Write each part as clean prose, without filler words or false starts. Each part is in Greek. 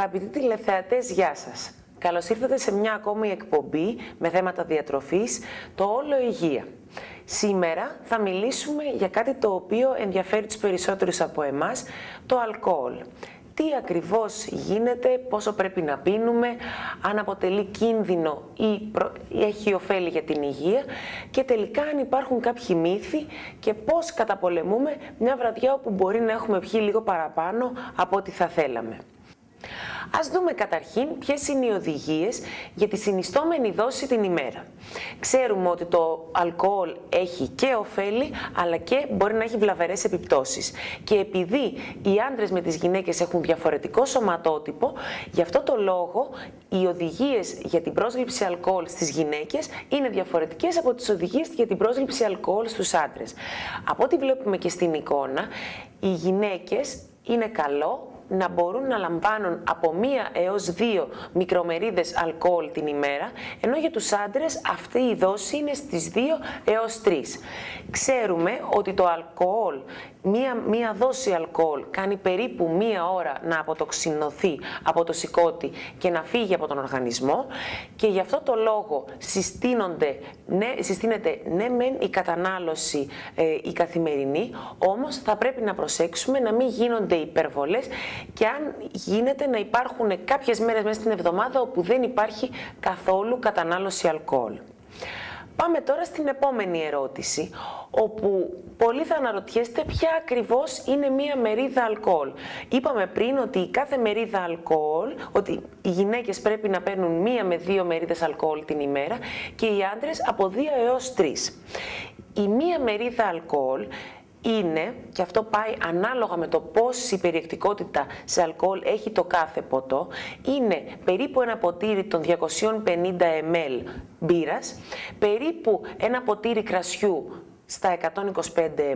Αγαπητοί τηλεθεατές, γεια σας. Καλώς ήρθατε σε μια ακόμη εκπομπή με θέματα διατροφής, το Όλο Υγεία. Σήμερα θα μιλήσουμε για κάτι το οποίο ενδιαφέρει τους περισσότερους από εμάς, το αλκοόλ. Τι ακριβώς γίνεται, πόσο πρέπει να πίνουμε, αν αποτελεί κίνδυνο ή έχει ωφέλη για την υγεία και τελικά αν υπάρχουν κάποιοι μύθοι και πώς καταπολεμούμε μια βραδιά όπου μπορεί να έχουμε πιει λίγο παραπάνω από ό,τι θα θέλαμε. Ας δούμε καταρχήν ποιες είναι οι οδηγίες για τη συνιστόμενη δόση την ημέρα. Ξέρουμε ότι το αλκοόλ έχει και ωφέλη, αλλά και μπορεί να έχει βλαβερές επιπτώσεις. Και επειδή οι άντρες με τις γυναίκες έχουν διαφορετικό σωματότυπο, γι' αυτό το λόγο οι οδηγίες για την πρόσληψη αλκοόλ στις γυναίκες είναι διαφορετικές από τις οδηγίες για την πρόσληψη αλκοόλ στους άντρες. Από ό,τι βλέπουμε και στην εικόνα, οι γυναίκες είναι καλό να μπορούν να λαμβάνουν από 1 έως 2 μικρομερίδες αλκοόλ την ημέρα, ενώ για τους άντρες αυτή η δόση είναι στις 2 έως 3. Ξέρουμε ότι το αλκοόλ, μία δόση αλκοόλ κάνει περίπου 1 ώρα να αποτοξινωθεί από το σηκώτη και να φύγει από τον οργανισμό και γι' αυτό το λόγο συστήνεται ναι μεν η κατανάλωση η καθημερινή, όμως θα πρέπει να προσέξουμε να μην γίνονται υπερβολές και αν γίνεται να υπάρχουν κάποιες μέρες μέσα στην εβδομάδα όπου δεν υπάρχει καθόλου κατανάλωση αλκοόλ. Πάμε τώρα στην επόμενη ερώτηση, όπου πολλοί θα αναρωτιέστε ποια ακριβώς είναι μία μερίδα αλκοόλ. Είπαμε πριν ότι η κάθε μερίδα αλκοόλ, ότι οι γυναίκες πρέπει να παίρνουν 1 με 2 μερίδες αλκοόλ την ημέρα και οι άντρες από 2 έως 3. Η 1 μερίδα αλκοόλ είναι, και αυτό πάει ανάλογα με το πόση περιεκτικότητα σε αλκοόλ έχει το κάθε ποτό, είναι περίπου ένα ποτήρι των 250 ml μπύρας, περίπου ένα ποτήρι κρασιού στα 125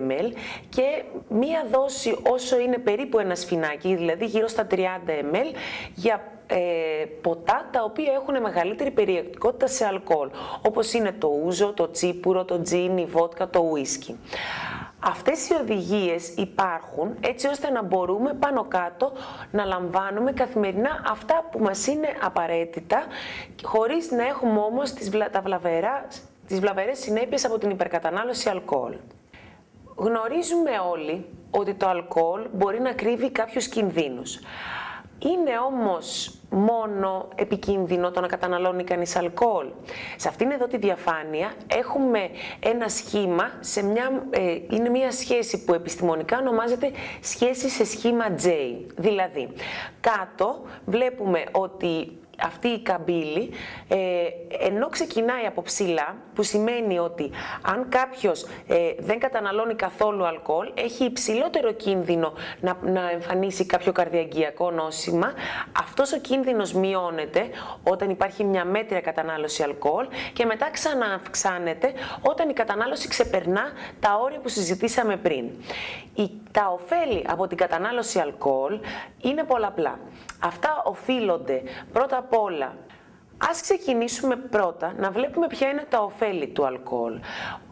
ml και μία δόση όσο είναι περίπου ένα σφινάκι, δηλαδή γύρω στα 30 ml για ποτά τα οποία έχουν μεγαλύτερη περιεκτικότητα σε αλκοόλ, όπως είναι το ούζο, το τσίπουρο, το τζιν, η βότκα, το ουίσκι. Αυτές οι οδηγίες υπάρχουν έτσι ώστε να μπορούμε πάνω κάτω να λαμβάνουμε καθημερινά αυτά που μας είναι απαραίτητα, χωρίς να έχουμε όμως τις βλαβερές συνέπειες από την υπερκατανάλωση αλκοόλ. Γνωρίζουμε όλοι ότι το αλκοόλ μπορεί να κρύβει κάποιους κινδύνους. Είναι όμως μόνο επικίνδυνο το να καταναλώνει κανείς αλκοόλ? Σε αυτήν εδώ τη διαφάνεια έχουμε ένα σχήμα, είναι μια σχέση που επιστημονικά ονομάζεται σχέση σε σχήμα J. Δηλαδή, κάτω βλέπουμε ότι αυτή η καμπύλη, ενώ ξεκινάει από ψηλά, που σημαίνει ότι αν κάποιος δεν καταναλώνει καθόλου αλκοόλ, έχει υψηλότερο κίνδυνο να εμφανίσει κάποιο καρδιαγγειακό νόσημα, αυτός ο κίνδυνος μειώνεται όταν υπάρχει μια μέτρια κατανάλωση αλκοόλ και μετά ξανααυξάνεται όταν η κατανάλωση ξεπερνά τα όρια που συζητήσαμε πριν. Τα ωφέλη από την κατανάλωση αλκοόλ είναι πολλαπλά. Αυτά οφείλονται πρώτα απ' όλα. Ας ξεκινήσουμε πρώτα να βλέπουμε ποια είναι τα ωφέλη του αλκοόλ.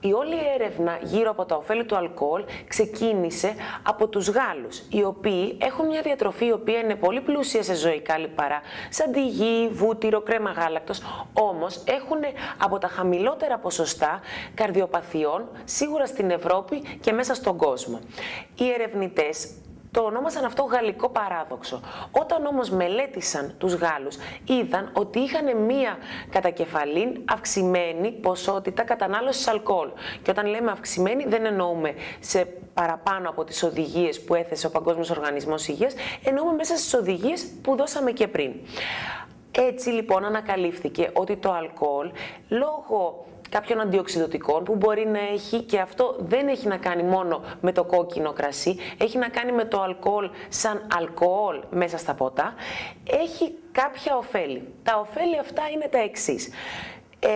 Η όλη έρευνα γύρω από τα ωφέλη του αλκοόλ ξεκίνησε από τους Γάλλους, οι οποίοι έχουν μια διατροφή η οποία είναι πολύ πλούσια σε ζωικά λιπαρά, σαν τη γη, βούτυρο, κρέμα γάλακτος, όμως έχουν από τα χαμηλότερα ποσοστά καρδιοπαθειών, σίγουρα στην Ευρώπη και μέσα στον κόσμο. Οι ερευνητές το ονόμασαν αυτό γαλλικό παράδοξο. Όταν όμως μελέτησαν τους Γάλλους, είδαν ότι είχαν μία κατακεφαλήν αυξημένη ποσότητα κατανάλωσης αλκοόλ. Και όταν λέμε αυξημένη, δεν εννοούμε σε παραπάνω από τις οδηγίες που έθεσε ο Παγκόσμιος Οργανισμός Υγείας, εννοούμε μέσα στις οδηγίες που δώσαμε και πριν. Έτσι λοιπόν ανακαλύφθηκε ότι το αλκοόλ, λόγω κάποιων αντιοξυδοτικών που μπορεί να έχει, και αυτό δεν έχει να κάνει μόνο με το κόκκινο κρασί, έχει να κάνει με το αλκοόλ σαν αλκοόλ μέσα στα ποτά, έχει κάποια ωφέλη. Τα ωφέλη αυτά είναι τα εξής.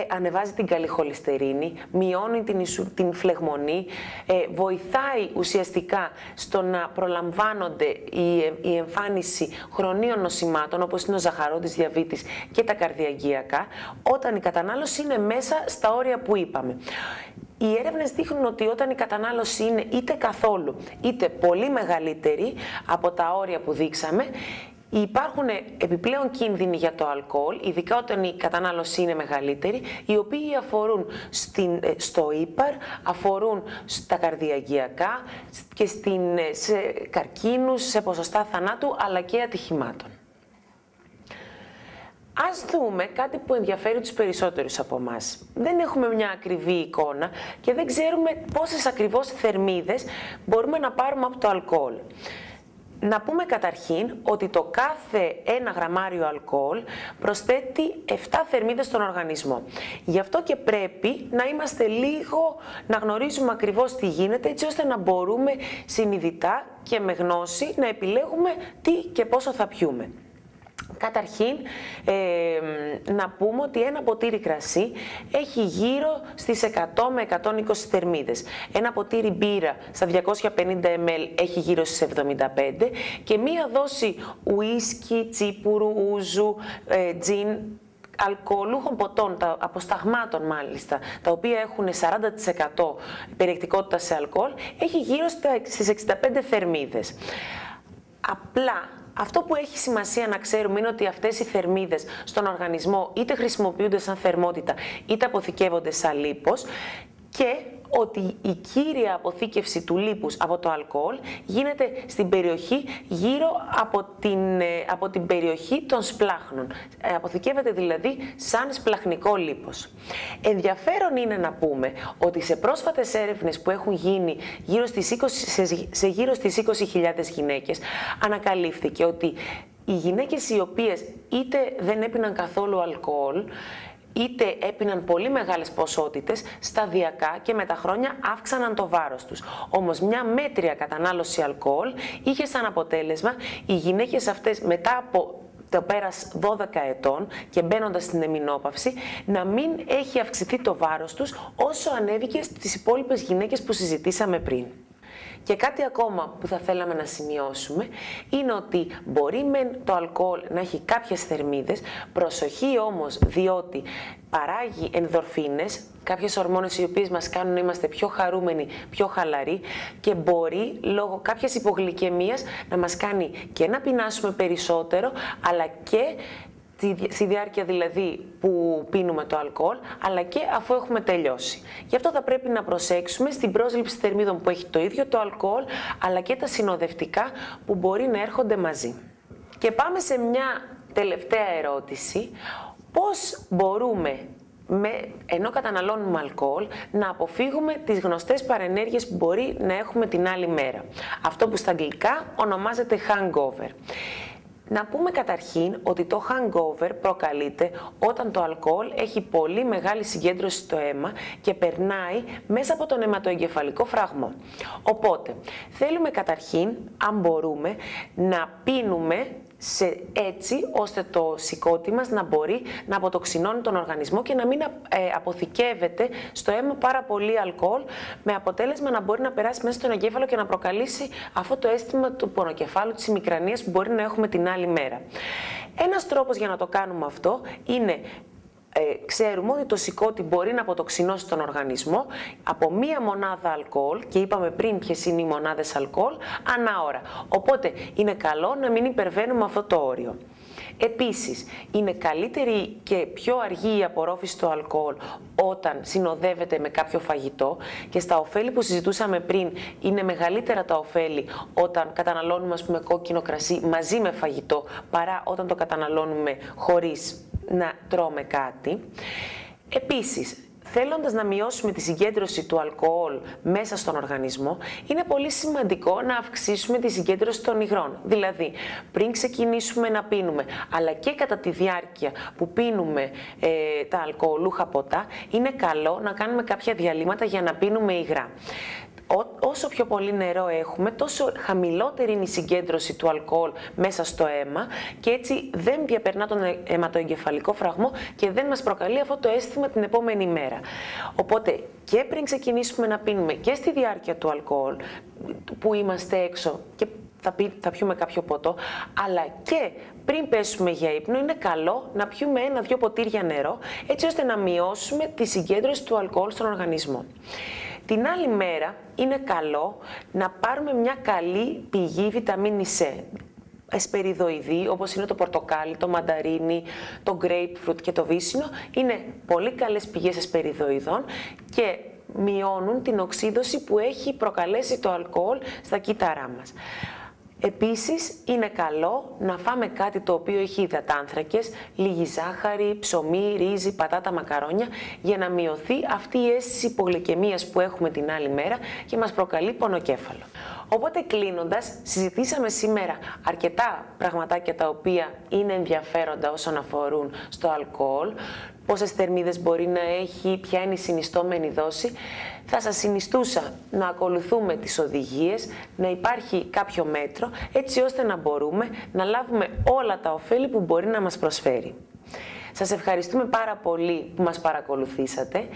Ανεβάζει την καλή χολυστερίνη, μειώνει την φλεγμονή, βοηθάει ουσιαστικά στο να προλαμβάνονται η εμφάνιση χρονίων νοσημάτων όπως είναι ο ζαχαρότης διαβήτης και τα καρδιαγγειακά, όταν η κατανάλωση είναι μέσα στα όρια που είπαμε. Οι έρευνες δείχνουν ότι όταν η κατανάλωση είναι είτε καθόλου είτε πολύ μεγαλύτερη από τα όρια που δείξαμε, Υπάρχουν επιπλέον κίνδυνοι για το αλκοόλ, ειδικά όταν η κατανάλωση είναι μεγαλύτερη, οι οποίοι αφορούν στο ύπαρ, αφορούν στα καρδιαγγειακά και σε καρκίνους, σε ποσοστά θανάτου, αλλά και ατυχημάτων. Ας δούμε κάτι που ενδιαφέρει τους περισσότερους από εμάς. Δεν έχουμε μια ακριβή εικόνα και δεν ξέρουμε πόσες ακριβώς θερμίδες μπορούμε να πάρουμε από το αλκοόλ. Να πούμε καταρχήν ότι το κάθε 1 γραμμάριο αλκοόλ προσθέτει 7 θερμίδες στον οργανισμό. Γι' αυτό και πρέπει να είμαστε να γνωρίζουμε ακριβώς τι γίνεται, έτσι ώστε να μπορούμε συνειδητά και με γνώση να επιλέγουμε τι και πόσο θα πιούμε. Καταρχήν, να πούμε ότι ένα ποτήρι κρασί έχει γύρω στις 100 με 120 θερμίδες. Ένα ποτήρι μπύρα στα 250 ml έχει γύρω στις 75 και μία δόση ουίσκι, τσίπουρου, ούζου, τζιν, αλκοολούχων ποτών, αποσταγμάτων μάλιστα, τα οποία έχουν 40% περιεκτικότητα σε αλκοόλ, έχει γύρω στις 65 θερμίδες. Απλά, αυτό που έχει σημασία να ξέρουμε είναι ότι αυτές οι θερμίδες στον οργανισμό είτε χρησιμοποιούνται σαν θερμότητα είτε αποθηκεύονται σαν λίπος και ότι η κύρια αποθήκευση του λίπους από το αλκοόλ γίνεται στην περιοχή γύρω από την περιοχή των σπλάχνων. Αποθηκεύεται δηλαδή σαν σπλαχνικό λίπος. Ενδιαφέρον είναι να πούμε ότι σε πρόσφατες έρευνες που έχουν γίνει σε γύρω στις 20.000 γυναίκες ανακαλύφθηκε ότι οι γυναίκες οι οποίες είτε δεν έπιναν καθόλου αλκοόλ, είτε έπιναν πολύ μεγάλες ποσότητες, σταδιακά και με τα χρόνια αύξαναν το βάρος τους. Όμως μια μέτρια κατανάλωση αλκοόλ είχε σαν αποτέλεσμα οι γυναίκες αυτές μετά από το πέρας 12 ετών και μπαίνοντας στην εμεινόπαυση να μην έχει αυξηθεί το βάρος τους όσο ανέβηκε στις υπόλοιπες γυναίκες που συζητήσαμε πριν. Και κάτι ακόμα που θα θέλαμε να σημειώσουμε είναι ότι μπορεί το αλκοόλ να έχει κάποιες θερμίδες, προσοχή όμως διότι παράγει ενδορφίνες, κάποιες ορμόνες οι οποίες μας κάνουν να είμαστε πιο χαρούμενοι, πιο χαλαροί και μπορεί λόγω κάποιας υπογλυκαιμίας να μας κάνει και να πεινάσουμε περισσότερο αλλά και στη διάρκεια δηλαδή που πίνουμε το αλκοόλ, αλλά και αφού έχουμε τελειώσει. Γι' αυτό θα πρέπει να προσέξουμε στην πρόσληψη θερμίδων που έχει το ίδιο το αλκοόλ, αλλά και τα συνοδευτικά που μπορεί να έρχονται μαζί. Και πάμε σε μια τελευταία ερώτηση. Πώς μπορούμε, ενώ καταναλώνουμε αλκοόλ, να αποφύγουμε τις γνωστές παρενέργειες που μπορεί να έχουμε την άλλη μέρα. Αυτό που στα αγγλικά ονομάζεται hangover. Να πούμε καταρχήν ότι το hangover προκαλείται όταν το αλκοόλ έχει πολύ μεγάλη συγκέντρωση στο αίμα και περνάει μέσα από τον αιματοεγκεφαλικό φραγμό. Οπότε, θέλουμε καταρχήν, αν μπορούμε, να πίνουμε έτσι ώστε το σηκώτη μας να μπορεί να αποτοξινώνει τον οργανισμό και να μην αποθηκεύεται στο αίμα πάρα πολύ αλκοόλ, με αποτέλεσμα να μπορεί να περάσει μέσα στον εγκέφαλο και να προκαλήσει αυτό το αίσθημα του πονοκεφάλου, της ημικρανίας που μπορεί να έχουμε την άλλη μέρα. Ένας τρόπος για να το κάνουμε αυτό είναι ξέρουμε ότι το σηκώτη μπορεί να αποτοξινώσει τον οργανισμό από μία μονάδα αλκοόλ και είπαμε πριν ποιες είναι οι μονάδες αλκοόλ ανά ώρα. Οπότε είναι καλό να μην υπερβαίνουμε αυτό το όριο. Επίσης, είναι καλύτερη και πιο αργή η απορρόφηση του αλκοόλ όταν συνοδεύεται με κάποιο φαγητό και στα ωφέλη που συζητούσαμε πριν είναι μεγαλύτερα τα ωφέλη όταν καταναλώνουμε κόκκινο κρασί μαζί με φαγητό παρά όταν το καταναλώνουμε χωρίς να τρώμε κάτι. Επίσης, θέλοντας να μειώσουμε τη συγκέντρωση του αλκοόλ μέσα στον οργανισμό, είναι πολύ σημαντικό να αυξήσουμε τη συγκέντρωση των υγρών. Δηλαδή, πριν ξεκινήσουμε να πίνουμε, αλλά και κατά τη διάρκεια που πίνουμε τα αλκοολούχα ποτά, είναι καλό να κάνουμε κάποια διαλύματα για να πίνουμε υγρά. Όσο πιο πολύ νερό έχουμε, τόσο χαμηλότερη είναι η συγκέντρωση του αλκοόλ μέσα στο αίμα και έτσι δεν διαπερνά τον αιματοεγκεφαλικό φραγμό και δεν μας προκαλεί αυτό το αίσθημα την επόμενη μέρα. Οπότε και πριν ξεκινήσουμε να πίνουμε και στη διάρκεια του αλκοόλ που είμαστε έξω και θα πιούμε κάποιο ποτό, αλλά και πριν πέσουμε για ύπνο είναι καλό να πιούμε 1-2 ποτήρια νερό έτσι ώστε να μειώσουμε τη συγκέντρωση του αλκοόλ στον οργανισμό. Την άλλη μέρα είναι καλό να πάρουμε μια καλή πηγή βιταμίνης C. εσπεριδοειδή, όπως είναι το πορτοκάλι, το μανταρίνι, το grapefruit και το βύσσινο, είναι πολύ καλές πηγές εσπεριδοειδών και μειώνουν την οξύδωση που έχει προκαλέσει το αλκοόλ στα κύτταρά μας. Επίσης, είναι καλό να φάμε κάτι το οποίο έχει υδατάνθρακες, λίγη ζάχαρη, ψωμί, ρύζι, πατάτα, μακαρόνια, για να μειωθεί αυτή η αίσθηση υπογλυκαιμίας που έχουμε την άλλη μέρα και μας προκαλεί πονοκέφαλο. Οπότε κλείνοντας, συζητήσαμε σήμερα αρκετά πραγματάκια τα οποία είναι ενδιαφέροντα όσον αφορούν στο αλκοόλ, πόσες θερμίδες μπορεί να έχει, ποια είναι η συνιστόμενη δόση. Θα σας συνιστούσα να ακολουθούμε τις οδηγίες, να υπάρχει κάποιο μέτρο, έτσι ώστε να μπορούμε να λάβουμε όλα τα ωφέλη που μπορεί να μας προσφέρει. Σας ευχαριστούμε πάρα πολύ που μας παρακολουθήσατε.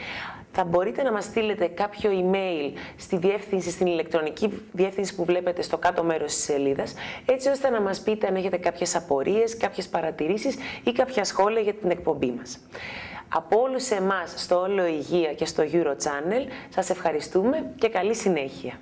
Θα μπορείτε να μας στείλετε κάποιο email στη διεύθυνση, στην ηλεκτρονική διεύθυνση που βλέπετε στο κάτω μέρος της σελίδας, έτσι ώστε να μας πείτε αν έχετε κάποιες απορίες, κάποιες παρατηρήσεις ή κάποια σχόλια για την εκπομπή μας. Από όλους εμάς στο Όλο Υγεία και στο Euro Channel, σας ευχαριστούμε και καλή συνέχεια.